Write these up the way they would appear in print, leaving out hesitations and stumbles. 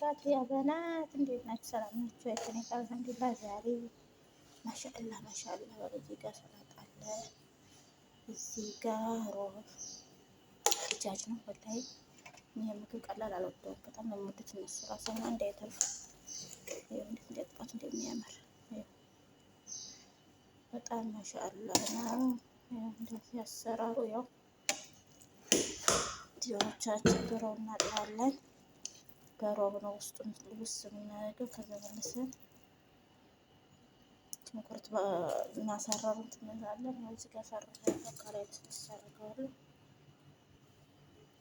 ወበረካቱ። ያ በናት እንዴት ናችሁ? ሰላም ናችሁ? ከእኔ ጋር አልሐምዱሊላህ። ዛሬ ማሻአላህ ማሻአላህ ወደዚህ ጋር ሰላጣ አለ፣ እዚህ ጋር ሮብ ጃጅ ነው። ወላሂ ይሄ ምግብ ቀላል አልወደውም። በጣም ነው የምወዱት እነሱ ራሳቸው እንዳይተርፍ እንዴት እንደጥፋት እንደሚያምር በጣም ማሻአላህ ነው። እንደዚህ አሰራሩ ያው ዲዮቻችን ዶሮ እናጥባለን። በሮብ ነው ውስጡን ልብስ የምናደርገው። ከዛ መልሰን ሽንኩርት እናሳረሩን እንላለን። እዚህ ጋር ሳረጋለሁ ከላይ ተሰርገዋለሁ።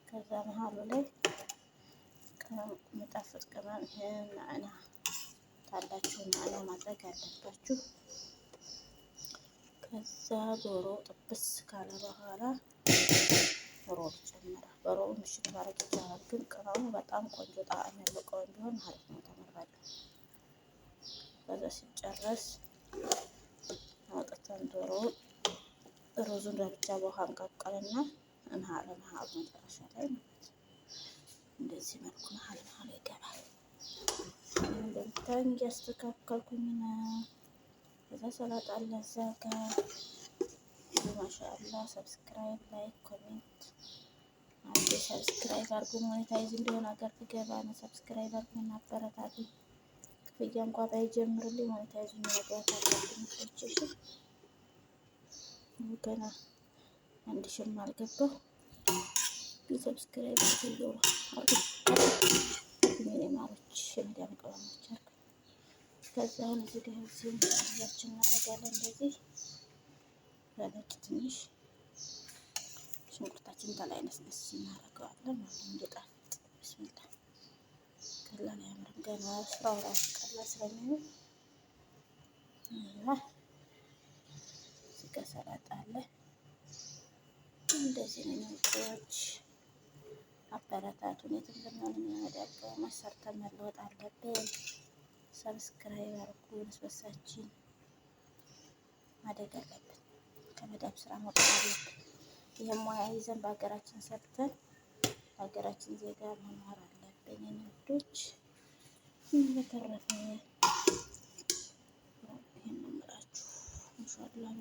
ከዛ መሀሉ ላይ የሚጣፍጥ ቅመም ናዕና ታላችሁ ናዕና ማድረግ አለባችሁ። ከዛ ዶሮ ጥብስ ካለ በኋላ ሮብ ጨምራል። በሮብ ምሽት ማድረግ ይቻላል፣ ግን ቅመሙ በጣም ቆንጆ ጣዕም ያለው ቅመም ቢሆን አሪፍ ነው፣ ተመራጭ። ከዛ ሲጨረስ አውጥተን ዶሮ ሩዙን ለብቻ በውሃ እንቀቅልና መሀል መጨረሻ ላይ እንደዚህ መልኩ መሀል ይገባል። እንደምታዩኝ እያስተካከልኩኝ ነው። ከዛ ሰላጣ አለ እዛ ጋር ማሻአላህ። ሰብስክራይብ፣ ላይክ፣ ኮሜንት አድርጉ። ሰብስክራይብ አድርጉ። ሞኔታይዝ እንዲሆን ሀገር ትገባ ነው። ሰብስክራይብ አድርጉ እና አበረታቱ። ክፍያ እንኳን ባይጀምርልኝ ሞኔታይዝ መግባት አለብኝ። እሺ ገና 1000 አልገባሁ፣ ግን ሰብስክራይብ አድርጉ። ሚኒማሮች የሚዲያም ቀለሞች አሉ። ከዛ አሁን እዚህ ጋር እዚህ እናደርጋለን። እንደዚህ በነጭ ትንሽ ሽንኩርታችን ከላይ ነስነስ እናደርገዋለን ማለት ነው እንዲጣፍጥ። ቢስሚላ ቀላል አያምርም? ገና ስራው ራሱ ቀላል ስለሚሆን እዚህ ጋር ሰላጣ አለ። እንደዚህ ነው የሚወጣዎች። አበረታቱን። የትም ብንሆን የምንወዳቀው መሰርተን መለወጥ አለብን። ሰብስክራይብ አድርጉ። በሳችን ማደግ አለብን። ከመዳብ ስራ መውጣት አለብን። ይሄን ሙያ ይዘን በሀገራችን ሰርተን በሀገራችን ዜጋ መኖር አለብን። የነዶች በተረፈ ይሄን ነው የምላችሁ። ኢንሻአላህ